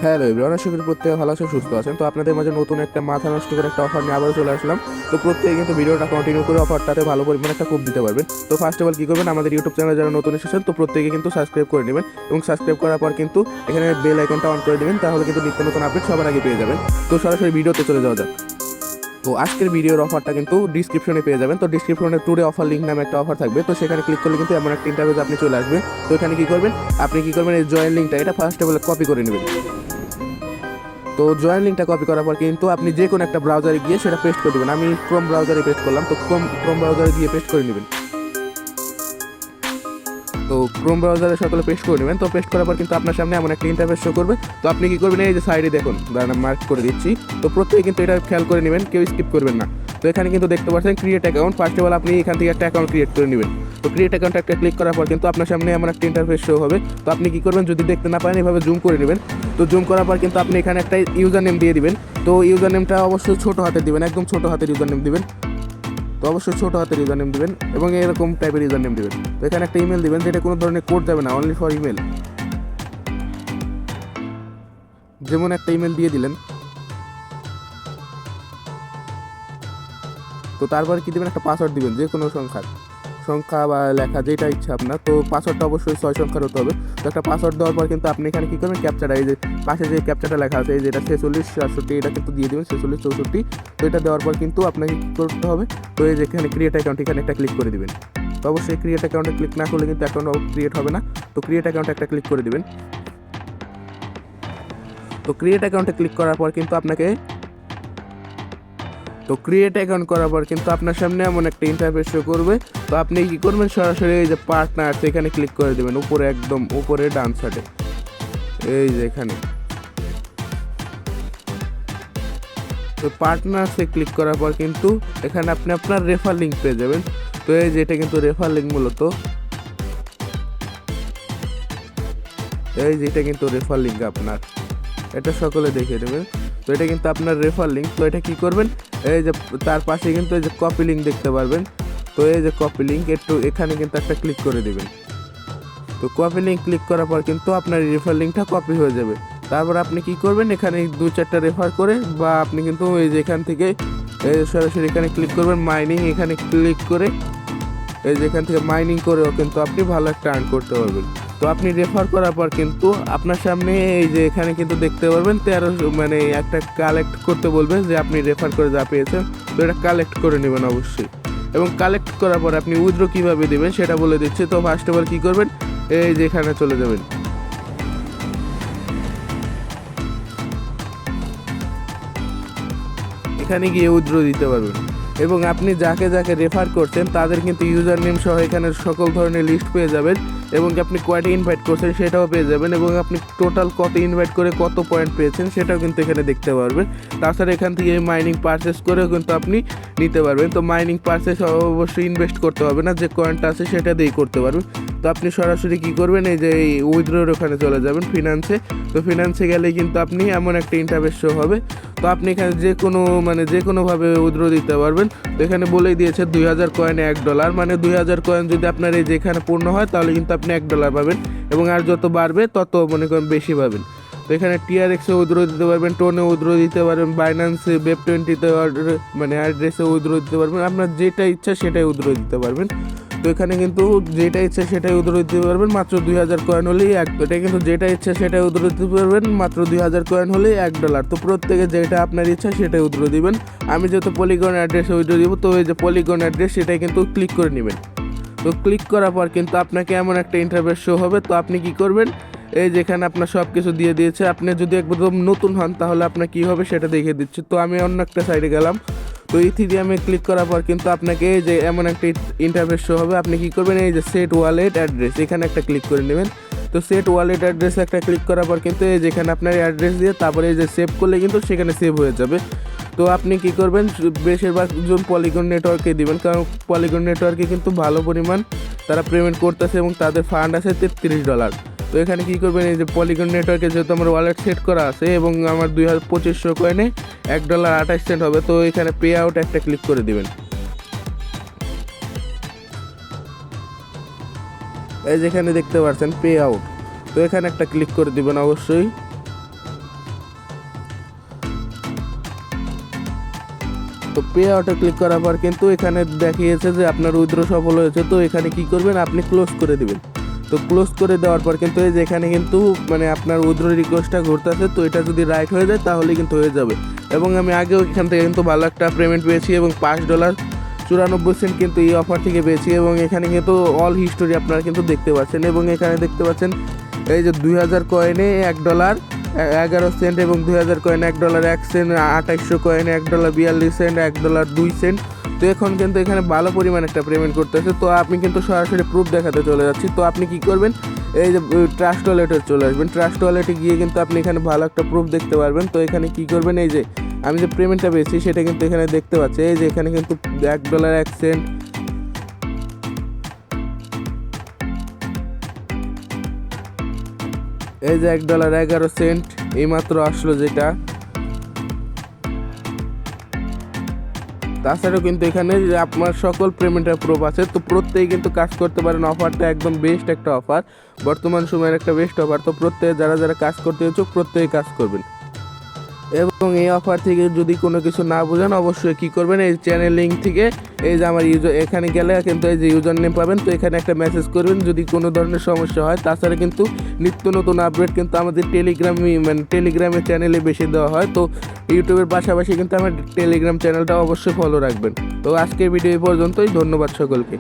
Hello everyone, আশা করি প্রত্যেকে ভালো আছেন, সুস্থ আছেন। তো আপনাদের মাঝে নতুন একটা মাথা নষ্ট করে একটা অফার নিয়ে আবারও চলে আসলাম। তো প্রত্যেকে কিন্তু ভিডিওটা কন্টিনিউ করে অফারটাতে ভালো পরিমাণে একটা কোপ দিতে পারবেন। তো ফার্স্ট অফ অল কী করবেন, আমাদের ইউটিউব চ্যানেলে যারা নতুন এসেছেন তো প্রত্যেকে কিন্তু সাবস্ক্রাইব করে নেবেন এবং সাবস্ক্রাইব করার পর কিন্তু এখানে বেল আইকনটা অন করে দেবেন, তাহলে কিন্তু নিত্য নতুন আপডেট সবার আগে পেয়ে যাবেন। তো সরাসরি ভিডিওতে চলে যাওয়া যাক। তো আজকের ভিডিওর অফারটা কিন্তু ডিসক্রিপশনে পেয়ে যাবেন। তো ডিসক্রিপশনে টুডে অফার লিঙ্ক নামে একটা অফার থাকবে, তো সেখানে ক্লিক করলে কিন্তু এমন একটা ইন্টারভিউতে আপনি চলে আসবেন। তো এখানে কী করবেন, আপনি কী করবেন, এই জয়েন লিঙ্কটা এটা ফার্স্ট অফ অল কপি করে নেবেন। তো জয়েন লিঙ্কটা কপি করার পর কিন্তু আপনি যে কোনো একটা ব্রাউজারে গিয়ে সেটা পেস্ট করে দেবেন। আমি ক্রোম ব্রাউজারে পেস্ট করলাম, তো ক্রোম ব্রাউজারে গিয়ে পেস্ট করে নেবেন। তো ক্রোম ব্রাউজারে সকলে পেস্ট করে নেবেন। তো পেস্ট করার পর কিন্তু আপনার সামনে এমন একটা ইন্টারফেস শো করবে। তো আপনি কী করবেন, এই যে সাইডে দেখুন দাঁড়ান মার্ক করে দিচ্ছি। তো প্রত্যেকে কিন্তু এটা খেয়াল করে নেবেন, কেউ স্কিপ করবেন না। তো এখানে কিন্তু দেখতে পাচ্ছেন create account. First of all আপনি এখান থেকে একটা অ্যাকাউন্ট ক্রিয়েট করে নেবেন। তো ক্রিয়েট অ্যাকাউন্ট একটা ক্লিক করার পর কিন্তু আপনার সামনে এমন একটা ইন্টারফেস শো হবে। তো আপনি কী করবেন, যদি দেখতে না পারেন এভাবে জুম করে নেবেন। তো জুম করার পর কিন্তু আপনি এখানে একটা ইউজার নেম দিয়ে দিবেন। তো ইউজার নেমটা অবশ্যই ছোটো হাতের দিবেন, একদম ছোটো হাতের ইউজার নেম দিবেন। তো অবশ্যই ছোটো হাতের ইউজার নেম দেবেন এবং এরকম টাইপের ইউজার নেম দেবেন। তো এখানে একটা ইমেল দিবেন, যেটা কোনো ধরনের কোড যাবে না, অনলি ফর ইমেল। যেমন একটা ইমেল দিয়ে দিলেন। তো তারপর কি দেবেন, একটা পাসওয়ার্ড দিবেন, যে কোনো সংখ্যা বা লেখা যেটা ইচ্ছা আপনার। তো পাসওয়ার্ডটা অবশ্যই 6 সংখ্যার হতে হবে। তো একটা পাসওয়ার্ড দেওয়ার পর কিন্তু আপনি এখানে কী করবেন, ক্যাপচাটা এই যে পাশে যে ক্যাপচাটা লেখা আছে, এই যেটা 46 67 এটা কিন্তু দিয়ে দেবেন, 46 64। তো এটা দেওয়ার পর কিন্তু আপনাকে কী করতে হবে, তো এই যে এখানে ক্রিয়েট অ্যাকাউন্ট এখানে একটা ক্লিক করে দিবেন। তো অবশ্যই ক্রিয়েট অ্যাকাউন্টে ক্লিক না করলে কিন্তু অ্যাকাউন্ট ক্রিয়েট হবে না। তো ক্রিয়েট অ্যাকাউন্টে একটা ক্লিক করে দিবেন। তো ক্রিয়েট অ্যাকাউন্টে ক্লিক করার পর কিন্তু ক্রিয়েট অ্যাকাউন্ট করার পর কিন্তু আপনার সামনে এমন একটা ইন্টারফেস শো করবে। তো আপনি কি করবেন, সরাসরি এই যে পার্টনার্স এখানে ক্লিক করে দেবেন, উপরে একদম উপরে ডান সাইডে এই যে এখানে। তো পার্টনার্সে ক্লিক করার পর কিন্তু এখানে আপনি আপনার রেফার লিঙ্ক পেয়ে যাবেন। তো এই যে এটা কিন্তু রেফার লিঙ্ক, মূলত এই যে এটা কিন্তু রেফার লিঙ্ক আপনার, এটা সকলে দেখে নেবেন। তো এটা কিন্তু আপনার রেফার লিঙ্ক। তো এটা কি করবেন, এই যে তার পাশে কিন্তু এই যে কপি লিঙ্ক দেখতে পারবেন। তো এই যে কপি লিঙ্ক একটু এখানে কিন্তু একটা ক্লিক করে দেবেন। তো কপি লিঙ্ক ক্লিক করার পর কিন্তু আপনার রেফার লিঙ্কটা কপি হয়ে যাবে। তারপর আপনি কি করবেন, এখানে 2-4টা রেফার করে বা আপনি কিন্তু এই যে এখান থেকে সরাসরি এখানে ক্লিক করবেন, মাইনিং এখানে ক্লিক করে এই যে এখান থেকে মাইনিং করেও কিন্তু আপনি ভালো একটা আর্ন করতে পারবেন। তো আপনি রেফার করার পর কিন্তু আপনার সামনে এই যে এখানে কিন্তু দেখতে পারবেন 13 মানে একটা কালেক্ট করতে বলবে, যে আপনি রেফার করে যা পেয়েছেন। তো এটা কালেক্ট করে নেবেন অবশ্যই, এবং কালেক্ট করার পর আপনি উইথড্র কীভাবে দেবেন সেটা বলে দিচ্ছি। তো ফার্স্ট অফ অল কী করবেন, এই যে এখানে চলে যাবেন। এখানে গিয়ে উইথড্র দিতে পারবেন এবং আপনি যাকে যাকে রেফার করছেন তাদের কিন্তু ইউজার নেম সহ এখানে সকল ধরনের লিস্ট পেয়ে যাবেন, এবং আপনি কয়টা ইনভাইট করছেন সেটাও পেয়ে যাবেন, এবং আপনি টোটাল কত ইনভাইট করে কত পয়েন্ট পেয়েছেন সেটাও কিন্তু এখানে দেখতে পারবেন। তাছাড়া এখান থেকে মাইনিং পারচেস করেও কিন্তু আপনি নিতে পারবেন। তো মাইনিং পারচেস অবশ্যই ইনভেস্ট করতে হবে না, যে কয়েনটা আছে সেটা দিয়েই করতে পারবেন। তো আপনি সরাসরি কী করবেন, এই যে এই উইথড্রোর ওখানে চলে যাবেন ফিনান্সে। তো ফিনান্সে গেলেই কিন্তু আপনি এমন একটা ইন্টারফেস শো হবে। তো আপনি এখানে যে কোনোভাবে উইথড্র দিতে পারবেন। তো এখানে বলেই দিয়েছে 2000 কয়েনে $1, মানে 2000 কয়েন যদি আপনার এই যেখানে পূর্ণ হয় তাহলে কিন্তু আপনি $1 পাবেন, এবং আর যত বাড়বে তত মনে করেন বেশি পাবেন। তো এখানে TRX-এ উইথড্র দিতে পারবেন, টোনে উইথড্র দিতে পারবেন, বাইন্যান্সে Web20-তে মানে অ্যাড্রেসে উইথড্র দিতে পারবেন। আপনার যেটা ইচ্ছা সেটাই উইথড্র দিতে পারবেন। তো এখানে কিন্তু যেটা ইচ্ছা সেটাই উইথড্র দিতে পারবেন মাত্র 2000 কয়েন হলেই এটা কিন্তু যেটা ইচ্ছা সেটাই উইথড্র দিতে পারবেন মাত্র 2000 কয়েন হলেই $1। তো প্রত্যেকে যেটা আপনার ইচ্ছা সেটাই উইথড্র দিবেন। আমি যেহেতু পলিগন অ্যাড্রেসে উইথড্র দিব, তো এই যে পলিগন অ্যাড্রেস সেটাই কিন্তু ক্লিক করে নেবেন। তো ক্লিক করার পর কিন্তু আপনাকে এমন একটা ইন্টারফেস শো হবে। তো আপনি কি করবেন, এই যেখানে আপনার সব কিছু দিয়ে দিয়েছে। আপনি যদি একদম নতুন হন তাহলে আপনার কী হবে সেটা দেখিয়ে দিচ্ছি। তো আমি অন্য একটা সাইডে গেলাম। তো ইথিরিয়ামে ক্লিক করার পর কিন্তু আপনাকে এই যে এমন একটা ইন্টারফেস শো হবে। আপনি কী করবেন, এই যে সেট ওয়ালেট অ্যাড্রেস এখানে একটা ক্লিক করে নেবেন। তো সেট ওয়ালেট অ্যাড্রেসে একটা ক্লিক করার পর কিন্তু এই যেখানে আপনার অ্যাড্রেস দিয়ে তারপরে এই যে সেভ করলে কিন্তু সেখানে সেভ হয়ে যাবে। তো আপনি কি করবেন, বেশিরভাগ জন পলিগন নেটওয়ার্কে দিবেন, কারণ পলিগন নেটওয়ার্কে কিন্তু ভালো পরিমাণ তারা পেমেন্ট করতেছে এবং তাদের ফান্ড আছে $33। তো এখানে কী করবেন, এই যে পলিগন নেটওয়ার্কে যেহেতু আমার ওয়ালেট সেট করা আছে এবং আমার 2500 কয়েনে $1.28 হবে। তো এখানে পে আউট একটা ক্লিক করে দিবেন। এই যেখানে দেখতে পাচ্ছেন পে আউট, তো এখানে একটা ক্লিক করে দিবেন অবশ্যই। তো পে আউটে ক্লিক করার পর কিন্তু এখানে দেখিয়েছে যে আপনার উইথড্র সফল হয়েছে। তো এখানে কি করবেন, আপনি ক্লোজ করে দিবেন। তো ক্লোজ করে দেওয়ার পর কিন্তু এই যে এখানে কিন্তু মানে আপনার উইথড্র রিকোয়েস্টটা ঘুরতেছে। তো এটা যদি রাইট হয়ে যায় তাহলে কিন্তু হয়ে যাবে। এবং আমি আগেও এখান থেকে কিন্তু ভালো একটা পেমেন্ট পেয়েছি এবং $5.94 কিন্তু এই অফার থেকে পেয়েছি। এবং এখানে কিন্তু অল হিস্টোরি আপনারা কিন্তু দেখতে পাচ্ছেন। এবং এখানে দেখতে পাচ্ছেন এই যে 2000 কয়েনে $1.11 এবং 2000 কয়েনে $1.01, 2800 কয়েনে $1.42, $1.02। তো এখন কিন্তু এখানে ভালো পরিমাণ একটা পেমেন্ট করতেছে। তো আপনি কিন্তু সরাসরি প্রুফ দেখাতে চলে যাচ্ছি। তো আপনি কি করবেন, এই যে ট্রাস্ট ওয়ালেটে চলে আসবেন। ট্রাস্ট ওয়ালেটে গিয়ে কিন্তু আপনি এখানে ভালো একটা প্রুফ দেখতে পারবেন। তো এখানে কি করবেন, এই যে আমি যে পেমেন্টটা পেয়েছি সেটা কিন্তু এখানে দেখতে পাচ্ছি। এই যে এখানে কিন্তু $1.01, এই যে $1.11 এইমাত্র আসলো যেটা। তাছাড়াও কিন্তু এখানে আপনার সকল পেমেন্টের প্রুফ আছে। তো প্রত্যেকেই কিন্তু কাজ করতে পারেন। অফারটা একদম বেস্ট একটা অফার, বর্তমান সময়ের একটা বেস্ট অফার। তো প্রত্যেকে যারা যারা কাজ করতে ইচ্ছুক প্রত্যেকে কাজ করবেন। এবং এই অফার থেকে যদি কোনো কিছু না বোঝেন অবশ্যই কী করবেন, এই চ্যানেল লিঙ্ক থেকে এই যে আমার এখানে গেলে কিন্তু এই যে ইউজার নেম পাবেন। তো এখানে একটা মেসেজ করবেন যদি কোনো ধরনের সমস্যা হয়। তাছাড়া কিন্তু নিত্য নতুন আপডেট কিন্তু আমাদের টেলিগ্রামের চ্যানেলে বেশি দেওয়া হয়। তো ইউটিউবের পাশাপাশি কিন্তু আমার টেলিগ্রাম চ্যানেলটা অবশ্যই ফলো রাখবেন। তো আজকের ভিডিও এই পর্যন্তই, ধন্যবাদ সকলকে।